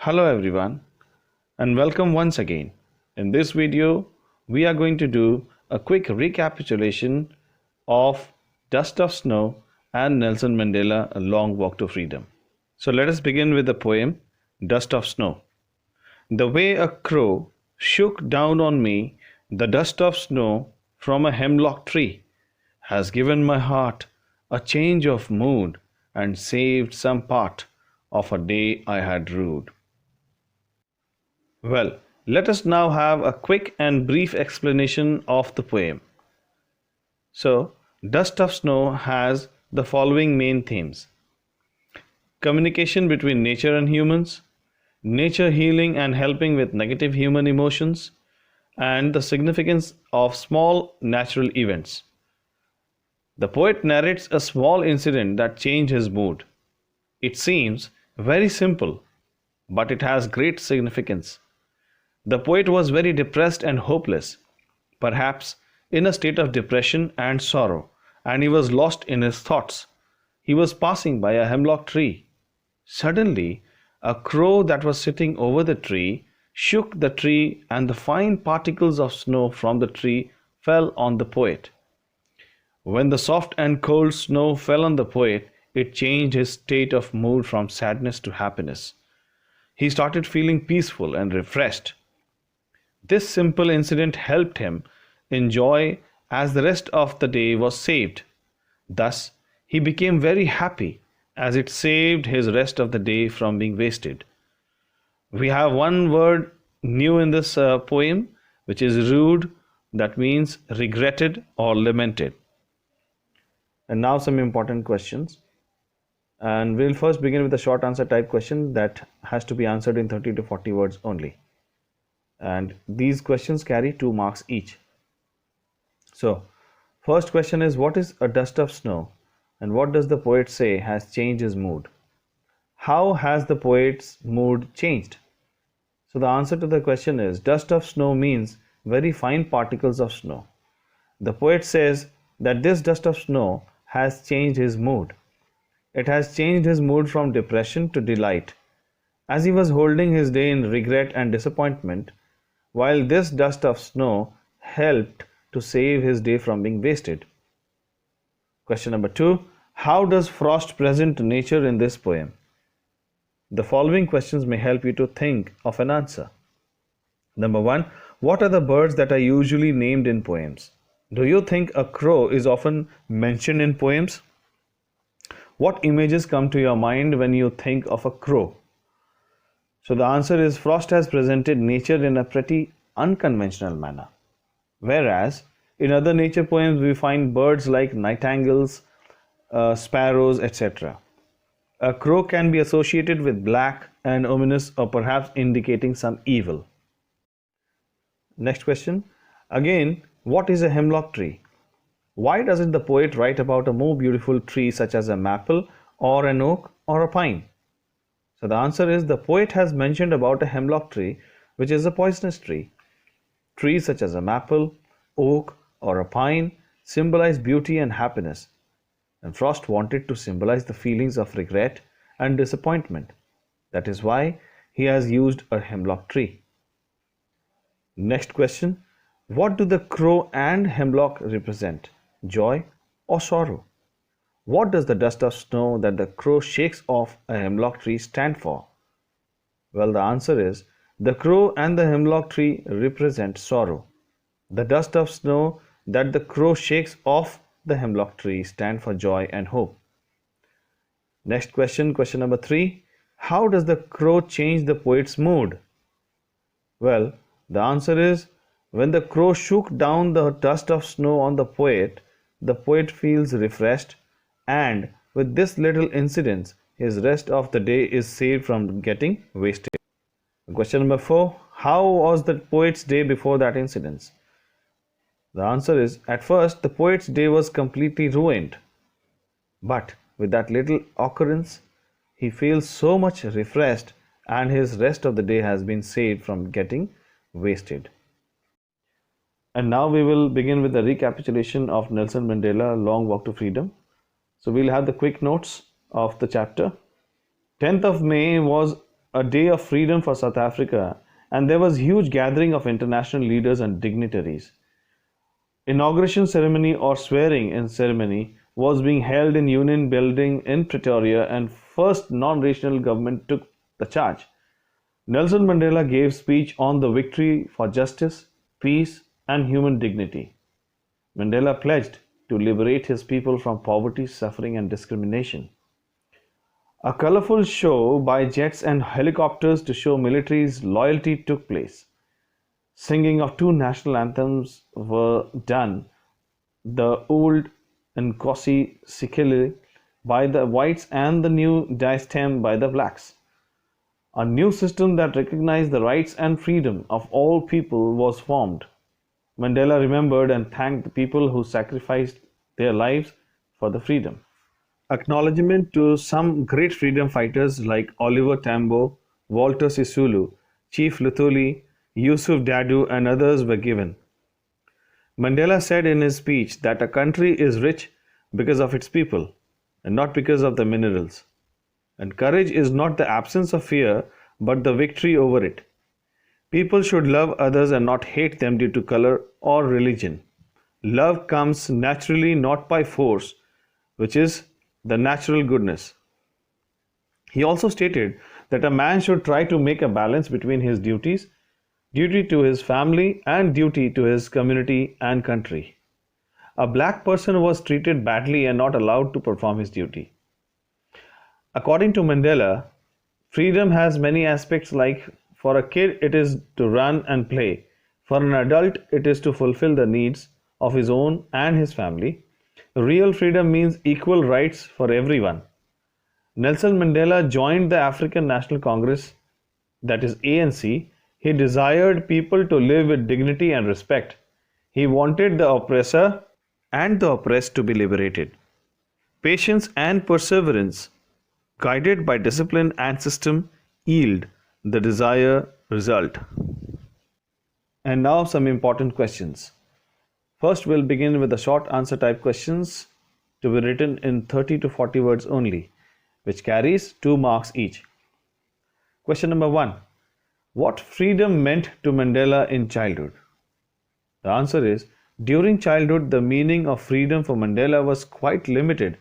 Hello everyone and welcome once again. In this video, we are going to do a quick recapitulation of Dust of Snow and Nelson Mandela, A Long Walk to Freedom. So let us begin with the poem Dust of Snow. The way a crow shook down on me the dust of snow from a hemlock tree has given my heart a change of mood and saved some part of a day I had rued. Well, let us now have a quick and brief explanation of the poem. So, Dust of Snow has the following main themes: communication between nature and humans, nature healing and helping with negative human emotions, and the significance of small natural events. The poet narrates a small incident that changed his mood. It seems very simple, but it has great significance. The poet was very depressed and hopeless, perhaps in a state of depression and sorrow, and he was lost in his thoughts. He was passing by a hemlock tree. Suddenly, a crow that was sitting over the tree shook the tree, and the fine particles of snow from the tree fell on the poet. When the soft and cold snow fell on the poet, it changed his state of mood from sadness to happiness. He started feeling peaceful and refreshed. This simple incident helped him enjoy as the rest of the day was saved. Thus, he became very happy as it saved his rest of the day from being wasted. We have one word new in this poem, which is rued, that means regretted or lamented. And now some important questions. And we'll first begin with a short answer type question that has to be answered in 30 to 40 words only. And these questions carry 2 marks each. So, first question is, what is a dust of snow and what does the poet say has changed his mood? How has the poet's mood changed? So the answer to the question is, dust of snow means very fine particles of snow. The poet says that this dust of snow has changed his mood. It has changed his mood from depression to delight. As he was holding his day in regret and disappointment, while this dust of snow helped to save his day from being wasted. Question number 2. How does frost present nature in this poem? The following questions may help you to think of an answer. Number 1. What are the birds that are usually named in poems? Do you think a crow is often mentioned in poems? What images come to your mind when you think of a crow? So the answer is, frost has presented nature in a pretty unconventional manner. Whereas in other nature poems we find birds like nightingales, sparrows, etc. A crow can be associated with black and ominous, or perhaps indicating some evil. Next question. Again, what is a hemlock tree? Why doesn't the poet write about a more beautiful tree such as a maple or an oak or a pine? So the answer is, the poet has mentioned about a hemlock tree, which is a poisonous tree. Trees such as a maple, oak, or a pine symbolize beauty and happiness, and Frost wanted to symbolize the feelings of regret and disappointment. That is why he has used a hemlock tree. Next question. What do the crow and hemlock represent? Joy or sorrow? What does the dust of snow that the crow shakes off a hemlock tree stand for? Well, the answer is, the crow and the hemlock tree represent sorrow. The dust of snow that the crow shakes off the hemlock tree stand for joy and hope. Next question, question number 3. How does the crow change the poet's mood? Well, the answer is, when the crow shook down the dust of snow on the poet feels refreshed, and with this little incident, his rest of the day is saved from getting wasted. Question number 4. How was the poet's day before that incident? The answer is, at first the poet's day was completely ruined. But with that little occurrence, he feels so much refreshed and his rest of the day has been saved from getting wasted. And now we will begin with the recapitulation of Nelson Mandela, Long Walk to Freedom. So we'll have the quick notes of the chapter. 10th of May was a day of freedom for South Africa, and there was huge gathering of international leaders and dignitaries. Inauguration ceremony or swearing in ceremony was being held in Union Building in Pretoria, and first non-regional government took the charge. Nelson Mandela gave speech on the victory for justice, peace and human dignity. Mandela pledged to liberate his people from poverty, suffering and discrimination. A colorful show by jets and helicopters to show military's loyalty took place. Singing of two national anthems were done, the old Nkosi Sikelel by the whites and the new Diastem by the blacks. A new system that recognized the rights and freedom of all people was formed. Mandela remembered and thanked the people who sacrificed their lives for the freedom. Acknowledgement to some great freedom fighters like Oliver Tambo, Walter Sisulu, Chief Luthuli, Yusuf Dadoo and others were given. Mandela said in his speech that a country is rich because of its people and not because of the minerals. And courage is not the absence of fear but the victory over it. People should love others and not hate them due to color or religion. Love comes naturally, not by force, which is the natural goodness. He also stated that a man should try to make a balance between his duties, duty to his family and duty to his community and country. A black person was treated badly and not allowed to perform his duty. According to Mandela, freedom has many aspects, like for a kid it is to run and play. For an adult it is to fulfill the needs of his own and his family. Real freedom means equal rights for everyone. Nelson Mandela joined the African National Congress, that is ANC. He desired people to live with dignity and respect. He wanted the oppressor and the oppressed to be liberated. Patience and perseverance, guided by discipline and system, yield the desired result. And now some important questions. First, we'll begin with the short answer type questions to be written in 30 to 40 words only, which carries 2 marks each. Question number 1. What freedom meant to Mandela in childhood? The answer is, during childhood, the meaning of freedom for Mandela was quite limited.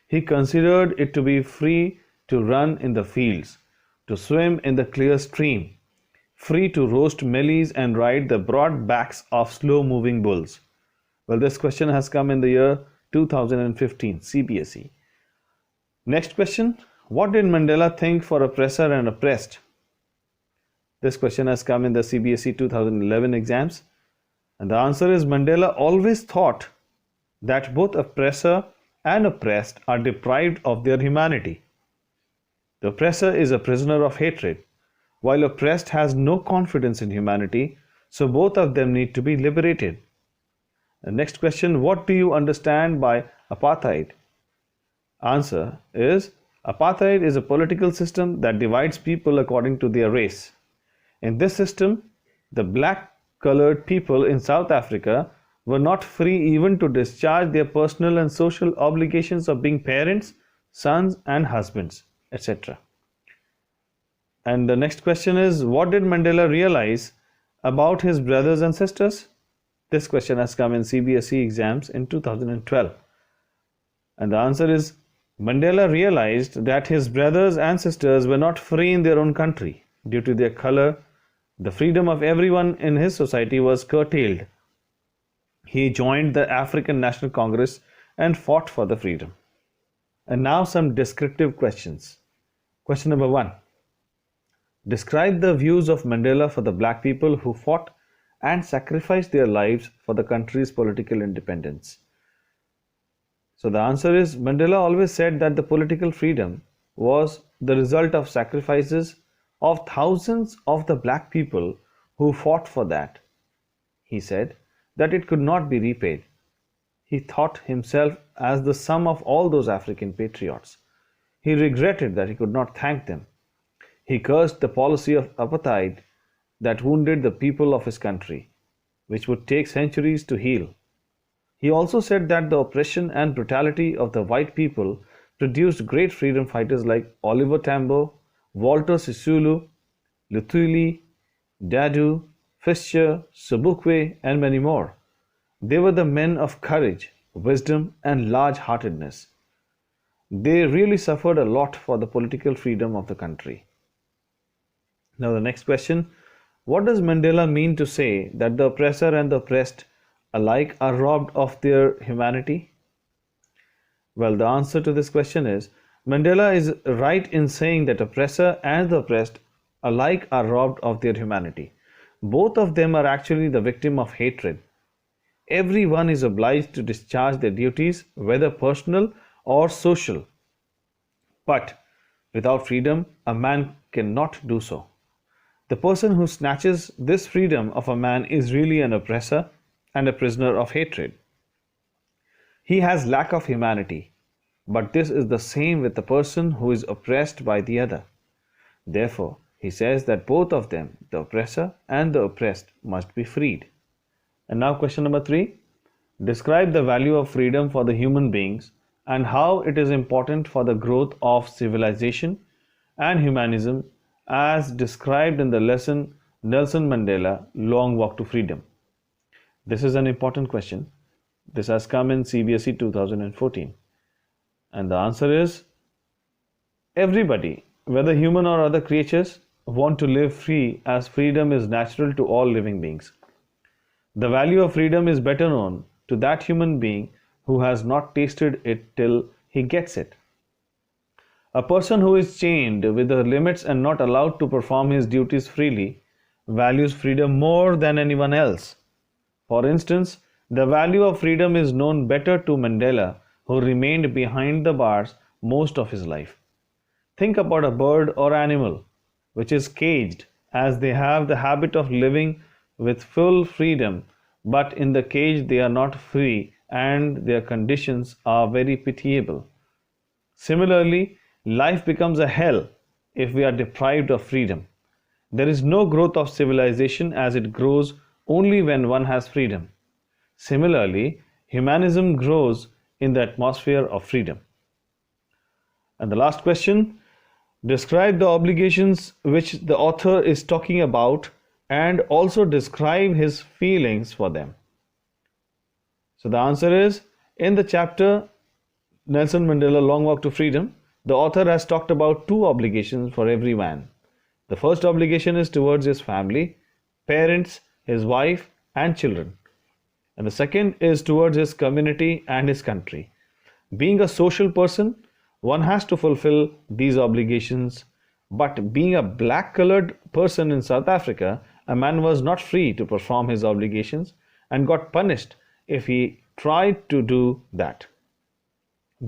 He considered it to be free to run in the fields, to swim in the clear stream, free to roast mealies and ride the broad backs of slow-moving bulls. Well, this question has come in the year 2015, CBSE. Next question. What did Mandela think for oppressor and oppressed? This question has come in the CBSE 2011 exams. And the answer is, Mandela always thought that both oppressor and oppressed are deprived of their humanity. The oppressor is a prisoner of hatred, while oppressed has no confidence in humanity, so both of them need to be liberated. The next question, what do you understand by apartheid? Answer is, apartheid is a political system that divides people according to their race. In this system, the black colored people in South Africa were not free even to discharge their personal and social obligations of being parents, sons and husbands, etc. And the next question is, what did Mandela realize about his brothers and sisters? This question has come in CBSE exams in 2012. And the answer is, Mandela realized that his brothers and sisters were not free in their own country. Due to their color, the freedom of everyone in his society was curtailed. He joined the African National Congress and fought for the freedom. And now some descriptive questions. Question number 1. Describe the views of Mandela for the black people who fought and sacrificed their lives for the country's political independence. So the answer is, Mandela always said that the political freedom was the result of sacrifices of thousands of the black people who fought for that. He said that it could not be repaid. He thought himself as the sum of all those African patriots. He regretted that he could not thank them. He cursed the policy of apartheid that wounded the people of his country, which would take centuries to heal. He also said that the oppression and brutality of the white people produced great freedom fighters like Oliver Tambo, Walter Sisulu, Luthuli, Dadu, Fischer, Sobukwe, and many more. They were the men of courage, wisdom, and large-heartedness. They really suffered a lot for the political freedom of the country. Now, the next question: what does Mandela mean to say that the oppressor and the oppressed alike are robbed of their humanity? Well, the answer to this question is Mandela is right in saying that oppressor and the oppressed alike are robbed of their humanity. Both of them are actually the victim of hatred. Everyone is obliged to discharge their duties, whether personal or social. But without freedom, a man cannot do so. The person who snatches this freedom of a man is really an oppressor and a prisoner of hatred. He has lack of humanity, but this is the same with the person who is oppressed by the other. Therefore, he says that both of them, the oppressor and the oppressed, must be freed. And now question number 3. Describe the value of freedom for the human beings and how it is important for the growth of civilization and humanism as described in the lesson Nelson Mandela, Long Walk to Freedom. This is an important question. This has come in CBSE 2014. And the answer is everybody, whether human or other creatures, want to live free as freedom is natural to all living beings. The value of freedom is better known to that human being who has not tasted it till he gets it. A person who is chained with the limits and not allowed to perform his duties freely values freedom more than anyone else. For instance, the value of freedom is known better to Mandela, who remained behind the bars most of his life. Think about a bird or animal which is caged, as they have the habit of living with full freedom, but in the cage they are not free and their conditions are very pitiable. Similarly, life becomes a hell if we are deprived of freedom. There is no growth of civilization as it grows only when one has freedom. Similarly, humanism grows in the atmosphere of freedom. And the last question: describe the obligations which the author is talking about and also describe his feelings for them. So the answer is, in the chapter Nelson Mandela, Long Walk to Freedom, the author has talked about 2 obligations for every man. The first obligation is towards his family, parents, his wife and children. And the second is towards his community and his country. Being a social person, one has to fulfill these obligations, but being a black-colored person in South Africa, a man was not free to perform his obligations and got punished if he tried to do that.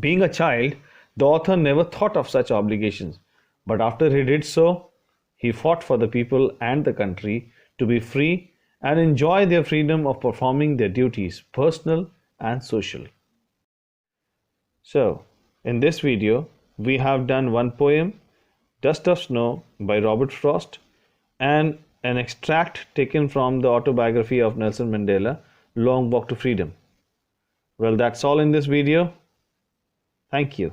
Being a child, the author never thought of such obligations, but after he did so, he fought for the people and the country to be free and enjoy their freedom of performing their duties, personal and social. So, in this video, we have done one poem, Dust of Snow by Robert Frost, and an extract taken from the autobiography of Nelson Mandela, Long Walk to Freedom. Well, that's all in this video. Thank you.